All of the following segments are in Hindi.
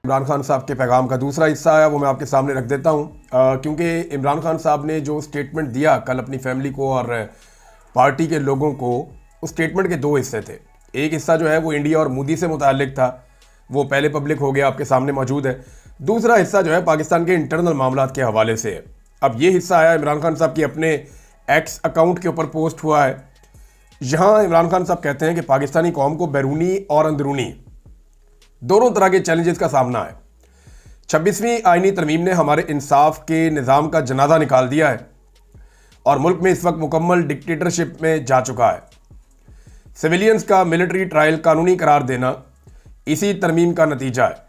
इमरान खान साहब के पैगाम का दूसरा हिस्सा है वो मैं आपके सामने रख देता हूँ, क्योंकि इमरान खान साहब ने जो स्टेटमेंट दिया कल अपनी फैमिली को और पार्टी के लोगों को, उस स्टेटमेंट के दो हिस्से थे। एक हिस्सा जो है वो इंडिया और मोदी से मुताल्लिक था, वो पहले पब्लिक हो गया, आपके सामने मौजूद है। दूसरा हिस्सा जो है पाकिस्तान के इंटरनल मामलात के हवाले से है। अब ये हिस्सा आया इमरान खान साहब की अपने एक्स अकाउंट के ऊपर पोस्ट हुआ है। यहाँ इमरान खान साहब कहते हैं कि पाकिस्तानी कौम को बैरूनी और अंदरूनी दोनों तरह के चैलेंजेस का सामना है। 26वीं आईनी तरमीम ने हमारे इंसाफ के निज़ाम का जनाजा निकाल दिया है और मुल्क में इस वक्त मुकम्मल डिक्टेटरशिप में जा चुका है। सिविलियंस का मिलिट्री ट्रायल कानूनी करार देना इसी तरमीम का नतीजा है।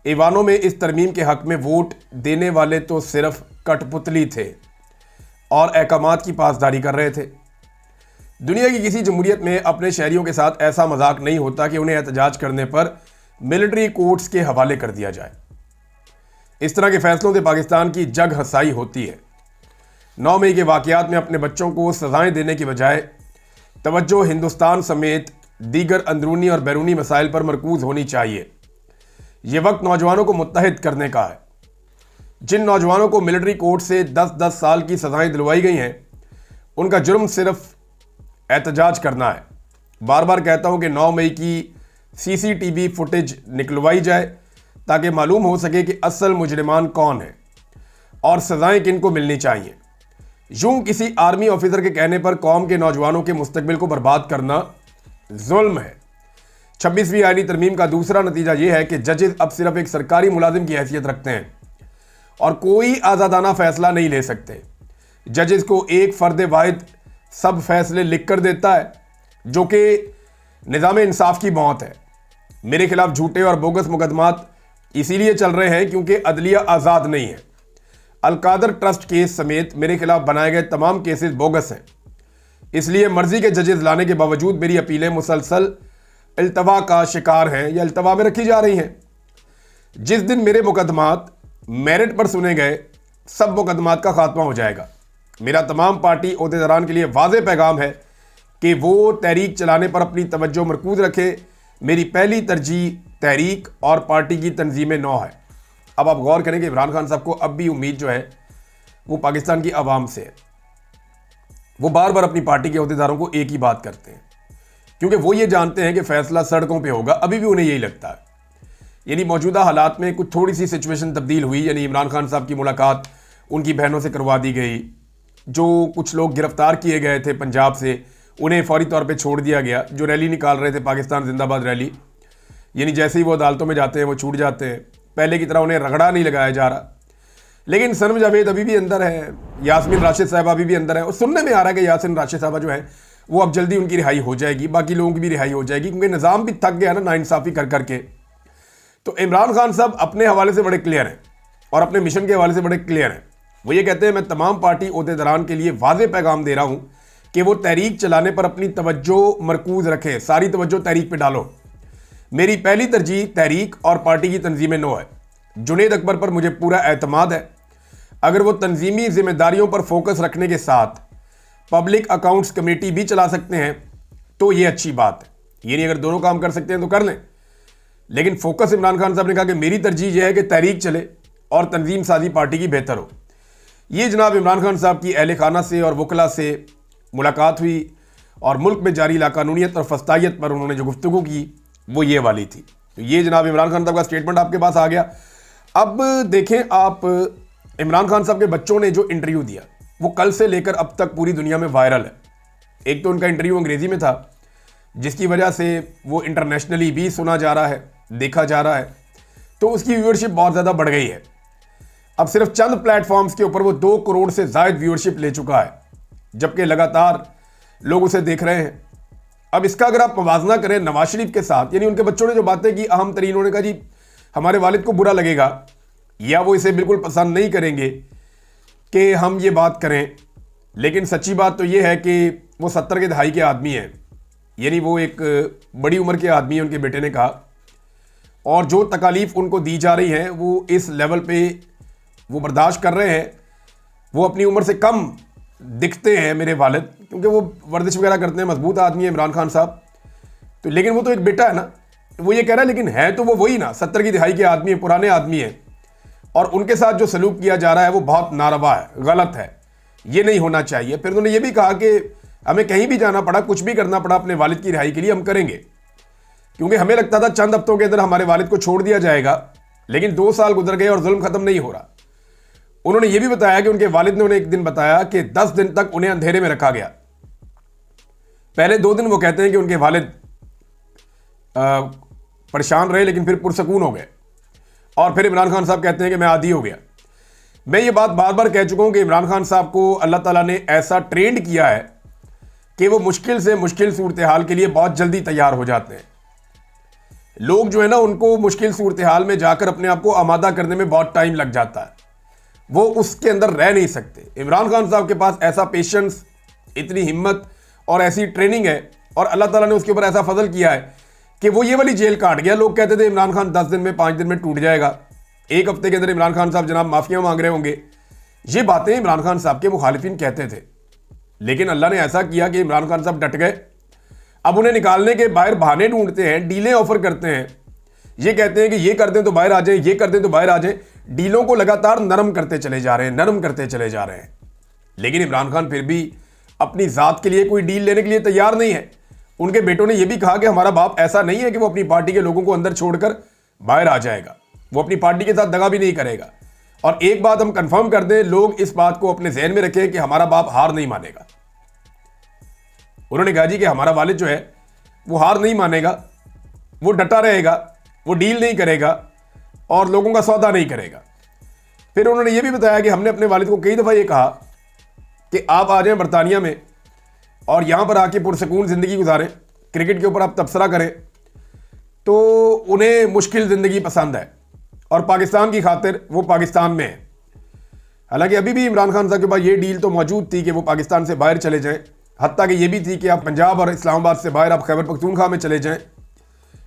ईवानों में इस तरमीम के हक में वोट देने वाले तो सिर्फ कठपुतली थे और अहकामात की पासदारी कर रहे थे। दुनिया की किसी जमहूरियत में अपने शहरियों के साथ ऐसा मजाक नहीं होता कि उन्हें एहतजाज करने पर मिलिट्री कोर्ट्स के हवाले कर दिया जाए। इस तरह के फैसलों से पाकिस्तान की जग हंसाई होती है। 9 मई के वाकयात में अपने बच्चों को सजाएं देने की बजाय तवज्जो हिंदुस्तान समेत दीगर अंदरूनी और बैरूनी मसाइल पर मरकूज होनी चाहिए। ये वक्त नौजवानों को मुत्तहिद करने का है। जिन नौजवानों को मिलिट्री कोर्ट से 10-10 साल की सजाएं दिलवाई गई हैं, उनका जुर्म सिर्फ एहतजाज करना है। बार बार कहता हूं कि 9 मई की सीसीटीवी फुटेज निकलवाई जाए ताकि मालूम हो सके कि असल मुजरिमान कौन है और सजाएं किन को मिलनी चाहिए। यूं किसी आर्मी ऑफिसर के कहने पर कौम के नौजवानों के मुस्तकबिल को बर्बाद करना जुल्म है। 26वीं आईनी तरमीम का दूसरा नतीजा यह है कि जजेस अब सिर्फ एक सरकारी मुलाजिम की हैसियत रखते हैं और कोई आज़ादाना फैसला नहीं ले सकते। जजेस को एक फर्द वाहिद सब फैसले लिख कर देता है, जो कि निज़ाम इंसाफ की मौत है। मेरे खिलाफ झूठे और बोगस मुकदमात इसीलिए चल रहे हैं क्योंकि अदलिया आज़ाद नहीं है। अलकादर ट्रस्ट केस समेत मेरे खिलाफ बनाए गए तमाम केसेस बोगस हैं। इसलिए मर्जी के जजेस लाने के बावजूद मेरी अपीलें मुसलसल इल्तवा का शिकार हैं या इल्तवा में रखी जा रही हैं। जिस दिन मेरे मुकदमात मेरिट पर सुने गए, सब मुकदमात का खात्मा हो जाएगा। मेरा तमाम पार्टी ओहदेदारान के लिए वाज़ेह पैगाम है कि वो तहरीक चलाने पर अपनी तवज्जो मरकूज रखे। मेरी पहली तरजीह तहरीक और पार्टी की तंजीम नौ है। अब आप गौर करें कि इमरान खान साहब को अब भी उम्मीद जो है वो पाकिस्तान की आवाम से है। वो बार बार अपनी पार्टी के ओहदेदारों को एक ही बात करते हैं, क्योंकि वो ये जानते हैं कि फैसला सड़कों पे होगा। अभी भी उन्हें यही लगता है। यानी मौजूदा हालात में कुछ थोड़ी सी सिचुएशन तब्दील हुई, यानी इमरान खान साहब की मुलाकात उनकी बहनों से करवा दी गई। जो कुछ लोग गिरफ्तार किए गए थे पंजाब से, उन्हें फौरी तौर पे छोड़ दिया गया। जो रैली निकाल रहे थे पाकिस्तान जिंदाबाद रैली, यानी जैसे ही वो अदालतों में जाते हैं वो छूट जाते हैं। पहले की तरह उन्हें रगड़ा नहीं लगाया जा रहा। लेकिन सनम जावेद अभी भी अंदर है, यास्मीन राशिद साहबा अभी भी अंदर है, और सुनने में आ रहा है कि यास्मीन राशिद साहबा जो है वो अब जल्दी उनकी रिहाई हो जाएगी, बाकी लोगों की भी रिहाई हो जाएगी, क्योंकि निज़ाम भी थक गया ना नाइंसाफ़ी कर करके। तो इमरान खान साहब अपने हवाले से बड़े क्लियर हैं और अपने मिशन के हवाले से बड़े क्लियर हैं। वो ये कहते हैं, मैं तमाम पार्टी ओहदेदारान के लिए वाज़ेह पैगाम दे रहा हूं कि वो तहरीक चलाने पर अपनी तवज्जो मरकूज रखें। सारी तवज्जो तहरीक पे डालो। मेरी पहली तरजीह तहरीक और पार्टी की तंजीम नौ है। जुनेद अकबर पर मुझे पूरा एतमाद है। अगर वो तंजीमी जिम्मेदारियों पर फोकस रखने के साथ पब्लिक अकाउंट्स कमेटी भी चला सकते हैं तो ये अच्छी बात है। यानी अगर दोनों काम कर सकते हैं तो कर लें। लेकिन फोकस इमरान खान साहब ने कहा कि मेरी तरजीह यह है कि तहरीक चले और तंजीम साजी पार्टी की बेहतर हो। ये जनाब इमरान खान साहब की अहले खाना से और वकला से मुलाकात हुई और मुल्क में जारी लाकानूनियत और फस्तायत पर उन्होंने जो गुफ्तगू की वो ये वाली थी। तो ये जनाब इमरान खान साहब का स्टेटमेंट आपके पास आ गया। अब देखें आप, इमरान खान साहब के बच्चों ने जो इंटरव्यू दिया वो कल से लेकर अब तक पूरी दुनिया में वायरल है। एक तो उनका इंटरव्यू अंग्रेजी में था, जिसकी वजह से वो इंटरनेशनली भी सुना जा रहा है, देखा जा रहा है, तो उसकी व्यूअरशिप बहुत ज़्यादा बढ़ गई है। अब सिर्फ चंद प्लेटफॉर्म्स के ऊपर वो 2 करोड़ से ज़ायद व्यूअरशिप ले चुका है, जबकि लगातार लोग उसे देख रहे हैं। अब इसका अगर आप मवाजना करें नवाज शरीफ के साथ, यानी उनके बच्चों ने जो बातें की अहम तरीन, उन्होंने कहा जी हमारे वालिद को बुरा लगेगा या वो इसे बिल्कुल पसंद नहीं करेंगे कि हम ये बात करें, लेकिन सच्ची बात तो ये है कि वो 70 के दहाई के आदमी हैं। यानी वो एक बड़ी उम्र के आदमी है, उनके बेटे ने कहा, और जो तकालीफ उनको दी जा रही हैं वो इस लेवल पे वो बर्दाश्त कर रहे हैं। वो अपनी उम्र से कम दिखते हैं मेरे वालिद, क्योंकि वो वर्जिश वगैरह करते हैं, मजबूत आदमी है इमरान खान साहब। तो लेकिन वो तो एक बेटा है ना, वो ये कह रहा है लेकिन है तो वो वही ना, 70 की दिहाई के आदमी है, पुराने आदमी है, और उनके साथ जो सलूक किया जा रहा है वो बहुत नारवा है, गलत है, ये नहीं होना चाहिए। फिर उन्होंने ये भी कहा कि हमें कहीं भी जाना पड़ा, कुछ भी करना पड़ा अपने वालिद की रिहाई के लिए हम करेंगे, क्योंकि हमें लगता था चंद हफ्तों के अंदर हमारे वालिद को छोड़ दिया जाएगा, लेकिन 2 साल गुजर गए और जुल्म खत्म नहीं हो रहा। उन्होंने ये भी बताया कि उनके वालिद ने उन्हें एक दिन बताया कि 10 दिन तक उन्हें अंधेरे में रखा गया। पहले 2 दिन वो कहते हैं कि उनके वालिद परेशान रहे, लेकिन फिर पुरसकून हो गए, और फिर इमरान खान साहब कहते हैं कि मैं आदी हो गया। मैं ये बात बार बार कह चुका हूं कि इमरान खान साहब को अल्लाह ताला ने ऐसा ट्रेंड किया है कि वो मुश्किल से मुश्किल सूरत हाल के लिए बहुत जल्दी तैयार हो जाते हैं। लोग जो है ना, उनको मुश्किल सूरत हाल में जाकर अपने आप को आमादा करने में बहुत टाइम लग जाता है, वो उसके अंदर रह नहीं सकते। इमरान खान साहब के पास ऐसा पेशेंस, इतनी हिम्मत और ऐसी ट्रेनिंग है, और अल्लाह ताला ने उसके ऊपर ऐसा फजल किया है कि वो ये वाली जेल काट गया। लोग कहते थे इमरान खान 10 दिन में, 5 दिन में टूट जाएगा, 1 हफ्ते के अंदर इमरान खान साहब जनाब माफिया मांग रहे होंगे। ये बातें इमरान खान साहब के मुखालिफिन कहते थे, लेकिन अल्लाह ने ऐसा किया कि इमरान खान साहब डट गए। अब उन्हें निकालने के बाहर बहाने ढूंढते हैं, डीलें ऑफर करते हैं, ये कहते हैं कि ये कर दें तो बाहर आ जाए, ये कर दें तो बाहर आ जाए। डीलों को लगातार नरम करते चले जा रहे हैं, नरम करते चले जा रहे हैं, लेकिन इमरान खान फिर भी अपनी जात के लिए कोई डील लेने के लिए तैयार नहीं है। उनके बेटों ने यह भी कहा कि हमारा बाप ऐसा नहीं है कि वो अपनी पार्टी के लोगों को अंदर छोड़कर बाहर आ जाएगा, वो अपनी पार्टी के साथ दगा भी नहीं करेगा। और एक बात हम कंफर्म कर दें, लोग इस बात को अपने जहन में रखें कि हमारा बाप हार नहीं मानेगा। उन्होंने कहा जी कि हमारा वालिद जो है वो हार नहीं मानेगा, वो डटा रहेगा, वो डील नहीं करेगा और लोगों का सौदा नहीं करेगा। फिर उन्होंने ये भी बताया कि हमने अपने वालिद को कई दफ़ा ये कहा कि आप आ जाएं बरतानिया में और यहाँ पर आके पुरसकून ज़िंदगी गुजारें, क्रिकेट के ऊपर आप तबसरा करें, तो उन्हें मुश्किल ज़िंदगी पसंद है और पाकिस्तान की खातिर वो पाकिस्तान में है। हालांकि अभी भी इमरान खान साहब के पास ये डील तो मौजूद थी कि वो पाकिस्तान से बाहर चले जाएं, हत्ता कि ये भी थी कि आप पंजाब और इस्लामाबाद से बाहर आप खैबर पख्तूनख्वा में चले जाएं,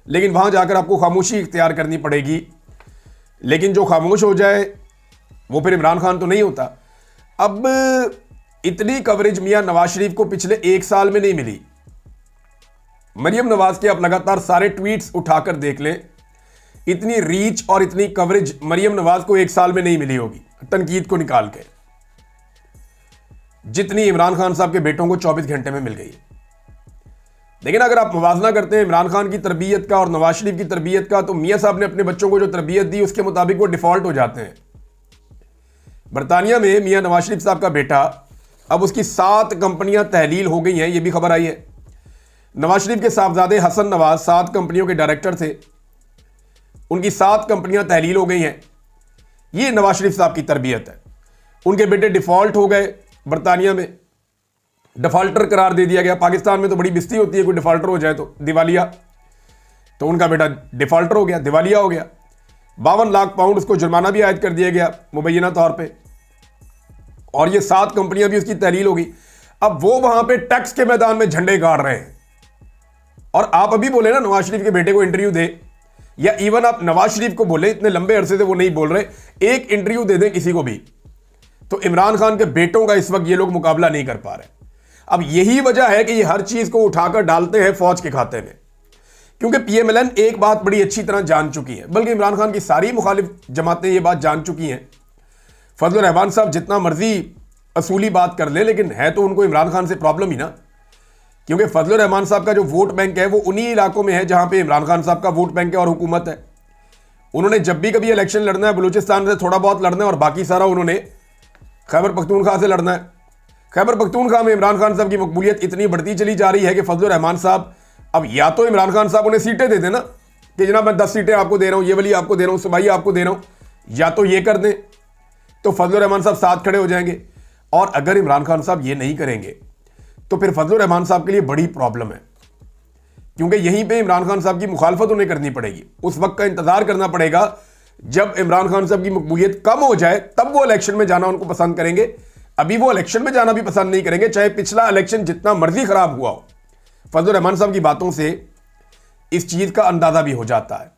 लेकिन वहाँ जाकर आपको खामोशी इख्तियार करनी पड़ेगी। लेकिन जो खामोश हो जाए वो फिर इमरान खान तो नहीं होता। अब इतनी कवरेज मियां नवाज शरीफ को पिछले 1 साल में नहीं मिली। मरियम नवाज के आप लगातार सारे ट्वीट्स उठाकर देख लें, इतनी रीच और इतनी कवरेज मरियम नवाज को 1 साल में नहीं मिली होगी, तनकीद को निकाल के, जितनी इमरान खान साहब के बेटों को 24 घंटे में मिल गई। लेकिन अगर आप मुवाजना करते हैं इमरान खान की तरबियत का और नवाज शरीफ की तरबियत का, तो मियां साहब ने अपने बच्चों को जो तरबियत दी उसके मुताबिक वो डिफॉल्ट हो जाते हैं। बरतानिया में मियां नवाज शरीफ साहब का बेटा, अब उसकी 7 कंपनियां तहलील हो गई हैं, ये भी खबर आई है। नवाज शरीफ के साहबजादे हसन नवाज 7 कंपनियों के डायरेक्टर थे, उनकी 7 कंपनियां तहलील हो गई हैं। ये नवाज शरीफ साहब की तरबियत है। उनके बेटे डिफॉल्ट हो गए, बरतानिया में डिफॉल्टर करार दे दिया गया। पाकिस्तान में तो बड़ी बिस्ती होती है कोई डिफॉल्टर हो जाए तो, दिवालिया, तो उनका बेटा डिफॉल्टर हो गया, दिवालिया हो गया। 52 लाख पाउंड उसको जुर्माना भी आयद कर दिया गया मुबैना तौर पे, और ये 7 कंपनियां भी उसकी तहलील हो गई। अब वो वहां पे टैक्स के मैदान में झंडे गाड़ रहे हैं। और आप अभी बोले ना नवाज शरीफ के बेटे को इंटरव्यू दे, या इवन आप नवाज शरीफ को बोले, इतने लंबे अरसे से वो नहीं बोल रहे, एक इंटरव्यू दे दें किसी को भी, तो इमरान खान के बेटों का इस वक्त ये लोग मुकाबला नहीं कर पा रहे। अब यही वजह है कि ये हर चीज को उठाकर डालते हैं फौज के खाते में, क्योंकि पीएमएलएन एक बात बड़ी अच्छी तरह जान चुकी है, बल्कि इमरान खान की सारी मुखालिफ जमातें ये बात जान चुकी हैं। फजलुर रहमान साहब जितना मर्जी असूली बात कर ले, लेकिन है तो उनको इमरान खान से प्रॉब्लम ही ना, क्योंकि फजलुर रहमान साहब का जो वोट बैंक है वो उन्हीं इलाकों में है जहां पे इमरान खान साहब का वोट बैंक है और हुकूमत है। उन्होंने जब भी कभी इलेक्शन लड़ना है बलूचिस्तान से थोड़ा बहुत लड़ना है, और बाकी सारा उन्होंने खैबर पख्तूनख्वा से लड़ना है। खैबर पख्तूनख्वा में इमरान खान साहब की मकबूलियत इतनी बढ़ती चली जा रही है कि फजलुर रहमान साहब, अब या तो इमरान खान साहब उन्हें सीटें दे देना कि जनाब मैं 10 सीटें आपको दे रहा हूं, ये वाली आपको दे रहा हूं, सुबाई आपको दे रहा हूं, या तो ये कर दें तो फजलुर रहमान साहब साथ खड़े हो जाएंगे। और अगर इमरान खान साहब ये नहीं करेंगे तो फिर फजलुर रहमान साहब के लिए बड़ी प्रॉब्लम है, क्योंकि यहीं पे इमरान खान साहब की मुखालफत उन्हें करनी पड़ेगी। उस वक्त का इंतजार करना पड़ेगा जब इमरान खान साहब की मकबूलियत कम हो जाए, तब वो इलेक्शन में जाना उनको पसंद करेंगे। अभी वो इलेक्शन में जाना भी पसंद नहीं करेंगे, चाहे पिछला इलेक्शन जितना मर्जी खराब हुआ हो। फजलुर रहमान साहब की बातों से इस चीज का अंदाजा भी हो जाता है।